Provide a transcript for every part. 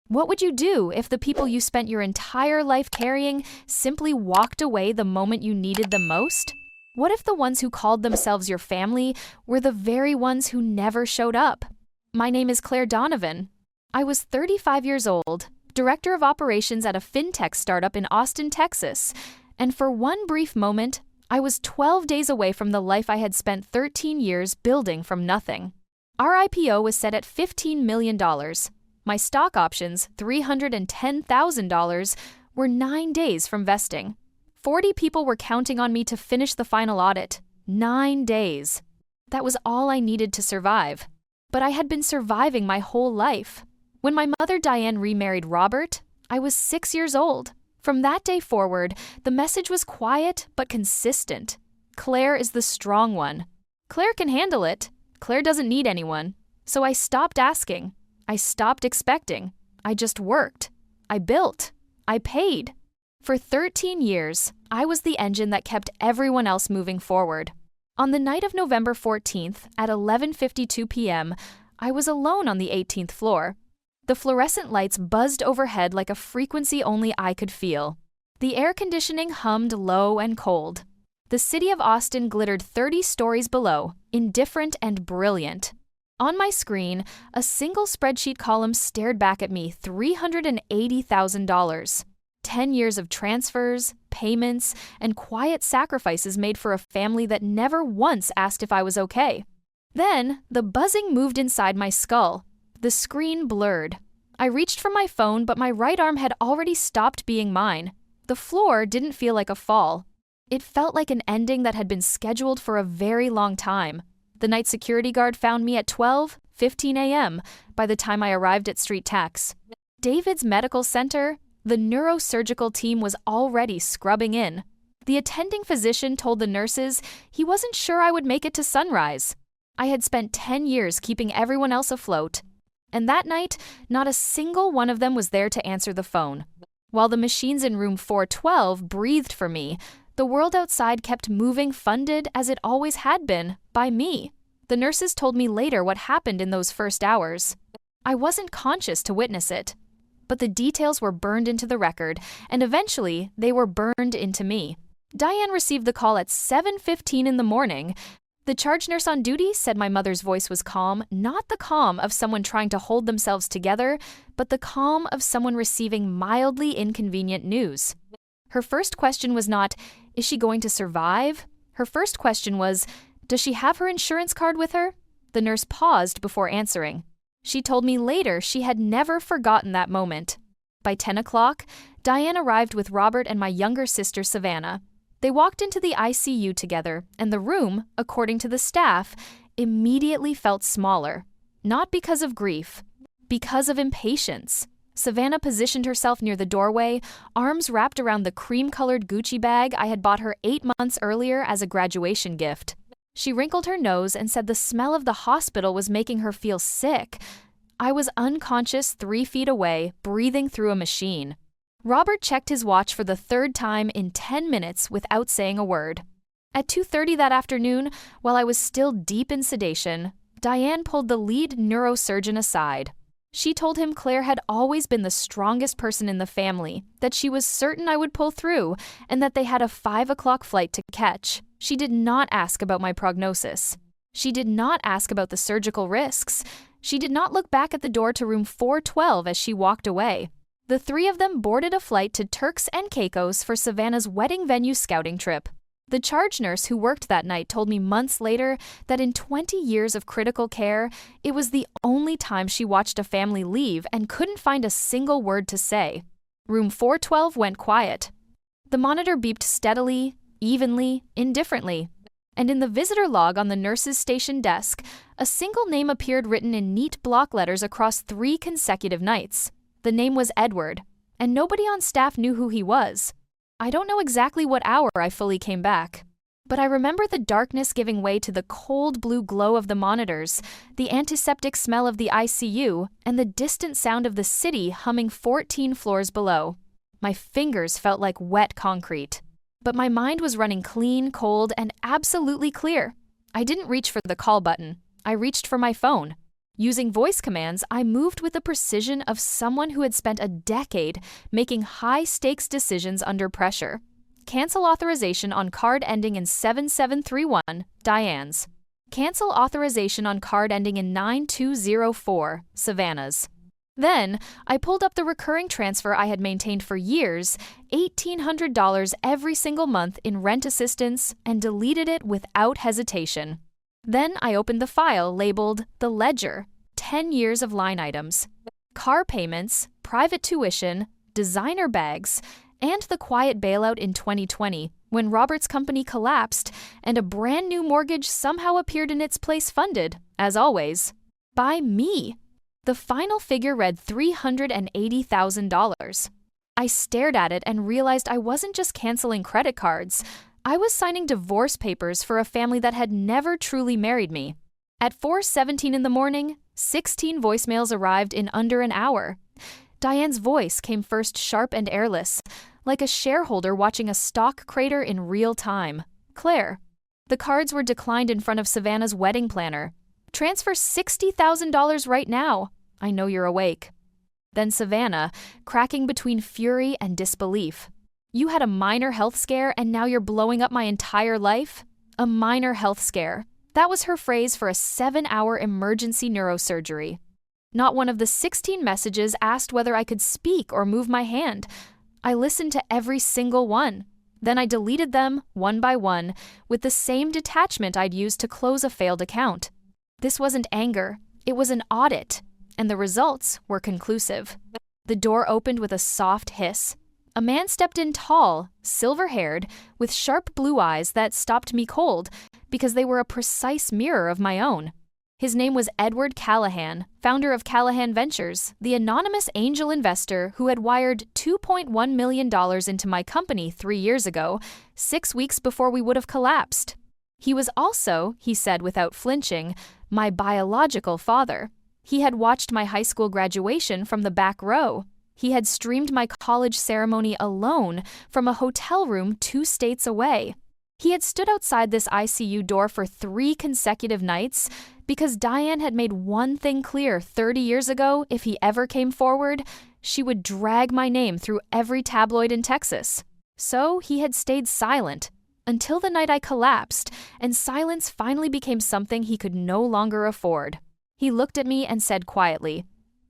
What would you do if the people you spent your entire life carrying simply walked away the moment you needed them most? What if the ones who called themselves your family were the very ones who never showed up? My name is Claire Donovan. I was 35 years old, director of operations at a fintech startup in Austin, Texas, and for one brief moment, I was 12 days away from the life I had spent 13 years building from nothing. Our IPO was set at $15 million. My stock options, $310,000, were 9 days from vesting. 40 people were counting on me to finish the final audit. 9 days. That was all I needed to survive. But I had been surviving my whole life. When my mother Diane remarried Robert, I was 6 years old. From that day forward, the message was quiet but consistent. Claire is the strong one. Claire can handle it. Claire doesn't need anyone. So I stopped asking. I stopped expecting. I just worked. I built. I paid. For 13 years, I was the engine that kept everyone else moving forward. On the night of November 14th at 11:52 p.m., I was alone on the 18th floor. The fluorescent lights buzzed overhead like a frequency only I could feel. The air conditioning hummed low and cold. The city of Austin glittered 30 stories below, indifferent and brilliant. On my screen, a single spreadsheet column stared back at me, $380,000. 10 years of transfers, payments, and quiet sacrifices made for a family that never once asked if I was okay. Then, the buzzing moved inside my skull. The screen blurred. I reached for my phone, but my right arm had already stopped being mine. The floor didn't feel like a fall. It felt like an ending that had been scheduled for a very long time. The night security guard found me at 12:15 a.m. by the time I arrived at Street Tax. David's medical center, the neurosurgical team was already scrubbing in. The attending physician told the nurses he wasn't sure I would make it to sunrise. I had spent 10 years keeping everyone else afloat. And that night, not a single one of them was there to answer the phone. While the machines in room 412 breathed for me, the world outside kept moving, funded, as it always had been, by me. The nurses told me later what happened in those first hours. I wasn't conscious to witness it. But the details were burned into the record, and eventually, they were burned into me. Diane received the call at 7:15 in the morning. The charge nurse on duty said my mother's voice was calm, not the calm of someone trying to hold themselves together, but the calm of someone receiving mildly inconvenient news. Her first question was not, is she going to survive? Her first question was, does she have her insurance card with her? The nurse paused before answering. She told me later she had never forgotten that moment. By 10 o'clock, Diane arrived with Robert and my younger sister Savannah. They walked into the ICU together, and the room, according to the staff, immediately felt smaller. Not because of grief, because of impatience. Savannah positioned herself near the doorway, arms wrapped around the cream-colored Gucci bag I had bought her 8 months earlier as a graduation gift. She wrinkled her nose and said the smell of the hospital was making her feel sick. I was unconscious 3 feet away, breathing through a machine. Robert checked his watch for the 3rd time in 10 minutes without saying a word. At 2:30 that afternoon, while I was still deep in sedation, Diane pulled the lead neurosurgeon aside. She told him Claire had always been the strongest person in the family, that she was certain I would pull through, and that they had a 5 o'clock flight to catch. She did not ask about my prognosis. She did not ask about the surgical risks. She did not look back at the door to room 412 as she walked away. The 3 of them boarded a flight to Turks and Caicos for Savannah's wedding venue scouting trip. The charge nurse who worked that night told me months later that in 20 years of critical care, it was the only time she watched a family leave and couldn't find a single word to say. Room 412 went quiet. The monitor beeped steadily, evenly, indifferently. And in the visitor log on the nurse's station desk, a single name appeared written in neat block letters across 3 consecutive nights. The name was Edward, and nobody on staff knew who he was. I don't know exactly what hour I fully came back, but I remember the darkness giving way to the cold blue glow of the monitors, the antiseptic smell of the ICU, and the distant sound of the city humming 14 floors below. My fingers felt like wet concrete, but my mind was running clean, cold, and absolutely clear. I didn't reach for the call button. I reached for my phone. Using voice commands, I moved with the precision of someone who had spent a decade making high-stakes decisions under pressure. Cancel authorization on card ending in 7731, Diane's. Cancel authorization on card ending in 9204, Savannah's. Then, I pulled up the recurring transfer I had maintained for years, $1,800 every single month in rent assistance, and deleted it without hesitation. Then I opened the file labeled The Ledger, 10 years of line items, car payments, private tuition, designer bags, and the quiet bailout in 2020 when Robert's company collapsed and a brand new mortgage somehow appeared in its place funded, as always, by me. The final figure read $380,000. I stared at it and realized I wasn't just canceling credit cards. I was signing divorce papers for a family that had never truly married me. At 4:17 in the morning, 16 voicemails arrived in under an hour. Diane's voice came first, sharp and airless, like a shareholder watching a stock crater in real time. Claire. The cards were declined in front of Savannah's wedding planner. Transfer $60,000 right now. I know you're awake. Then Savannah, cracking between fury and disbelief. You had a minor health scare and now you're blowing up my entire life? A minor health scare. That was her phrase for a 7-hour emergency neurosurgery. Not one of the 16 messages asked whether I could speak or move my hand. I listened to every single one. Then I deleted them, one by one, with the same detachment I'd used to close a failed account. This wasn't anger, it was an audit, and the results were conclusive. The door opened with a soft hiss. A man stepped in tall, silver-haired, with sharp blue eyes that stopped me cold because they were a precise mirror of my own. His name was Edward Callahan, founder of Callahan Ventures, the anonymous angel investor who had wired $2.1 million into my company 3 years ago, 6 weeks before we would have collapsed. He was also, he said without flinching, my biological father. He had watched my high school graduation from the back row. He had streamed my college ceremony alone from a hotel room 2 states away. He had stood outside this ICU door for 3 consecutive nights because Diane had made one thing clear 30 years ago: if he ever came forward, she would drag my name through every tabloid in Texas. So he had stayed silent until the night I collapsed, and silence finally became something he could no longer afford. He looked at me and said quietly,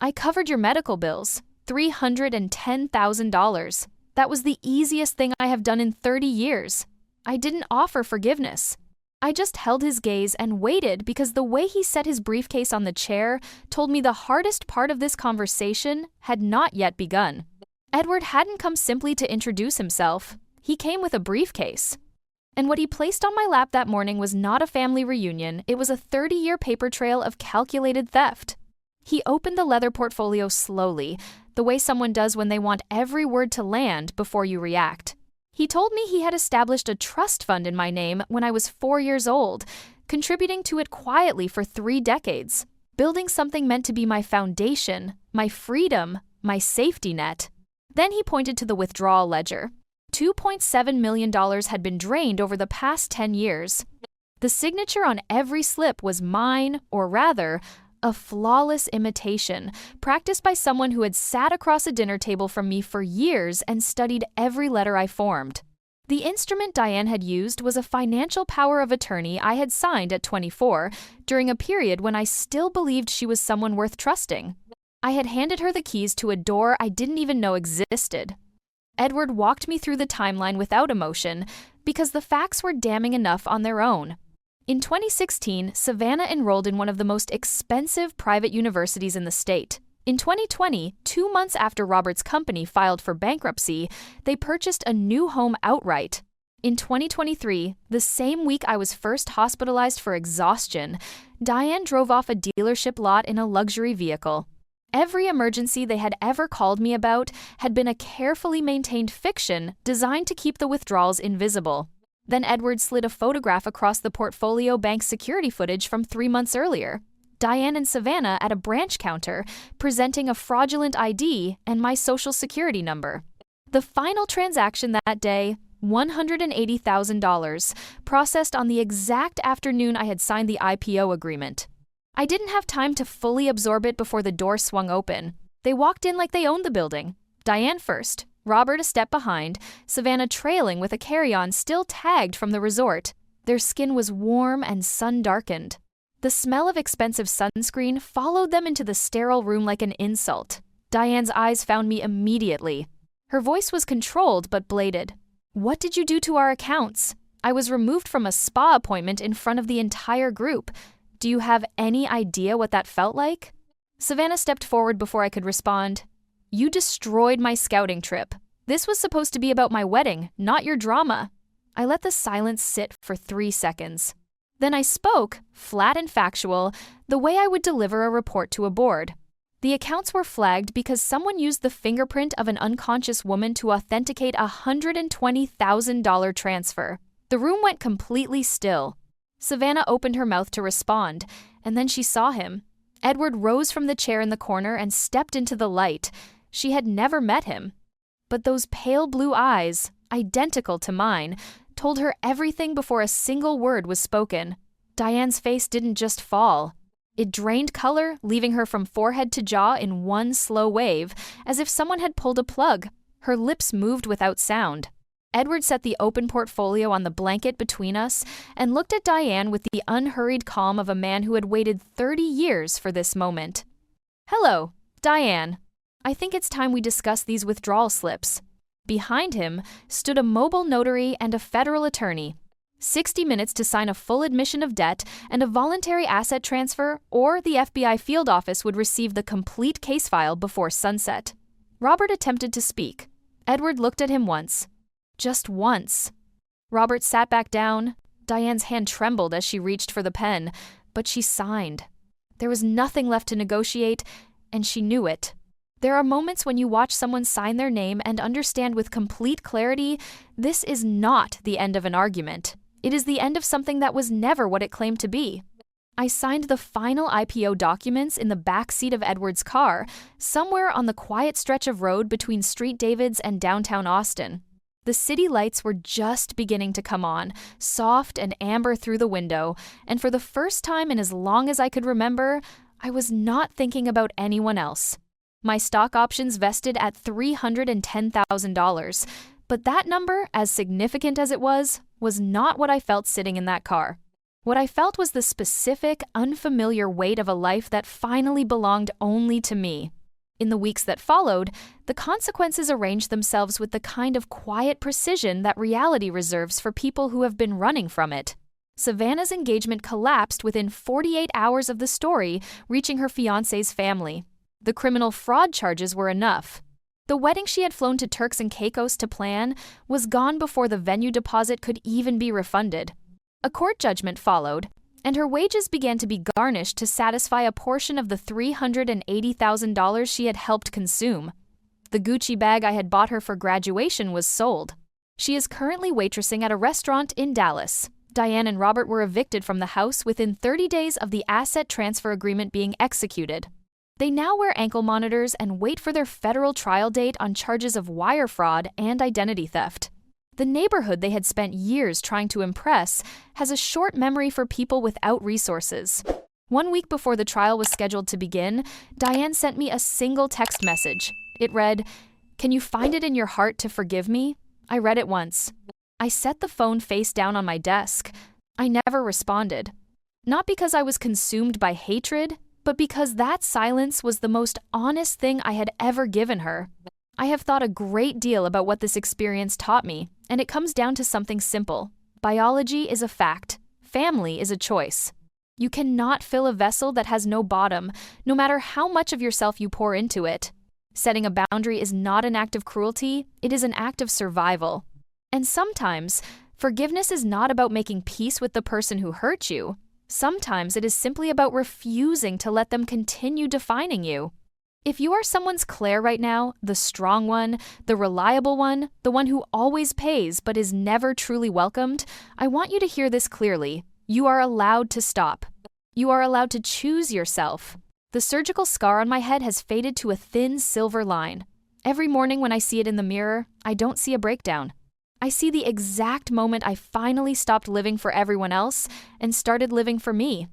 "I covered your medical bills, $310,000. That was the easiest thing I have done in 30 years. I didn't offer forgiveness." I just held his gaze and waited because the way he set his briefcase on the chair told me the hardest part of this conversation had not yet begun. Edward hadn't come simply to introduce himself. He came with a briefcase. And what he placed on my lap that morning was not a family reunion, it was a 30-year paper trail of calculated theft. He opened the leather portfolio slowly, the way someone does when they want every word to land before you react. He told me he had established a trust fund in my name when I was 4 years old, contributing to it quietly for 3 decades, building something meant to be my foundation, my freedom, my safety net. Then he pointed to the withdrawal ledger. $2.7 million had been drained over the past 10 years. The signature on every slip was mine, or rather, a flawless imitation, practiced by someone who had sat across a dinner table from me for years and studied every letter I formed. The instrument Diane had used was a financial power of attorney I had signed at 24, during a period when I still believed she was someone worth trusting. I had handed her the keys to a door I didn't even know existed. Edward walked me through the timeline without emotion, because the facts were damning enough on their own. In 2016, Savannah enrolled in one of the most expensive private universities in the state. In 2020, 2 months after Robert's company filed for bankruptcy, they purchased a new home outright. In 2023, the same week I was first hospitalized for exhaustion, Diane drove off a dealership lot in a luxury vehicle. Every emergency they had ever called me about had been a carefully maintained fiction designed to keep the withdrawals invisible. Then Edward slid a photograph across the portfolio bank security footage from 3 months earlier. Diane and Savannah at a branch counter, presenting a fraudulent ID and my social security number. The final transaction that day, $180,000, processed on the exact afternoon I had signed the IPO agreement. I didn't have time to fully absorb it before the door swung open. They walked in like they owned the building. Diane first, Robert a step behind, Savannah trailing with a carry-on still tagged from the resort. Their skin was warm and sun-darkened. The smell of expensive sunscreen followed them into the sterile room like an insult. Diane's eyes found me immediately. Her voice was controlled but bladed. "What did you do to our accounts? I was removed from a spa appointment in front of the entire group. Do you have any idea what that felt like?" Savannah stepped forward before I could respond. "You destroyed my scouting trip. This was supposed to be about my wedding, not your drama." I let the silence sit for 3 seconds. Then I spoke, flat and factual, the way I would deliver a report to a board. The accounts were flagged because someone used the fingerprint of an unconscious woman to authenticate a $120,000 transfer. The room went completely still. Savannah opened her mouth to respond, and then she saw him. Edward rose from the chair in the corner and stepped into the light. She had never met him. But those pale blue eyes, identical to mine, told her everything before a single word was spoken. Diane's face didn't just fall. It drained color, leaving her from forehead to jaw in one slow wave, as if someone had pulled a plug. Her lips moved without sound. Edward set the open portfolio on the blanket between us and looked at Diane with the unhurried calm of a man who had waited 30 years for this moment. "Hello, Diane. I think it's time we discuss these withdrawal slips." Behind him stood a mobile notary and a federal attorney. 60 minutes to sign a full admission of debt and a voluntary asset transfer, or the FBI field office would receive the complete case file before sunset. Robert attempted to speak. Edward looked at him once. Just once. Robert sat back down. Diane's hand trembled as she reached for the pen, but she signed. There was nothing left to negotiate, and she knew it. There are moments when you watch someone sign their name and understand with complete clarity, this is not the end of an argument. It is the end of something that was never what it claimed to be. I signed the final IPO documents in the back seat of Edward's car, somewhere on the quiet stretch of road between Street Davids and downtown Austin. The city lights were just beginning to come on, soft and amber through the window, and for the first time in as long as I could remember, I was not thinking about anyone else. My stock options vested at $310,000, but that number, as significant as it was not what I felt sitting in that car. What I felt was the specific, unfamiliar weight of a life that finally belonged only to me. In the weeks that followed, the consequences arranged themselves with the kind of quiet precision that reality reserves for people who have been running from it. Savannah's engagement collapsed within 48 hours of the story reaching her fiancé's family. The criminal fraud charges were enough. The wedding she had flown to Turks and Caicos to plan was gone before the venue deposit could even be refunded. A court judgment followed, and her wages began to be garnished to satisfy a portion of the $380,000 she had helped consume. The Gucci bag I had bought her for graduation was sold. She is currently waitressing at a restaurant in Dallas. Diane and Robert were evicted from the house within 30 days of the asset transfer agreement being executed. They now wear ankle monitors and wait for their federal trial date on charges of wire fraud and identity theft. The neighborhood they had spent years trying to impress has a short memory for people without resources. 1 week before the trial was scheduled to begin, Diane sent me a single text message. It read, "Can you find it in your heart to forgive me?" I read it once. I set the phone face down on my desk. I never responded. Not because I was consumed by hatred, but because that silence was the most honest thing I had ever given her. I have thought a great deal about what this experience taught me, and it comes down to something simple. Biology is a fact. Family is a choice. You cannot fill a vessel that has no bottom, no matter how much of yourself you pour into it. Setting a boundary is not an act of cruelty, it is an act of survival. And sometimes, forgiveness is not about making peace with the person who hurt you. Sometimes it is simply about refusing to let them continue defining you. If you are someone's Claire right now, the strong one, the reliable one, the one who always pays but is never truly welcomed, I want you to hear this clearly. You are allowed to stop. You are allowed to choose yourself. The surgical scar on my head has faded to a thin silver line. Every morning when I see it in the mirror, I don't see a breakdown. I see the exact moment I finally stopped living for everyone else and started living for me.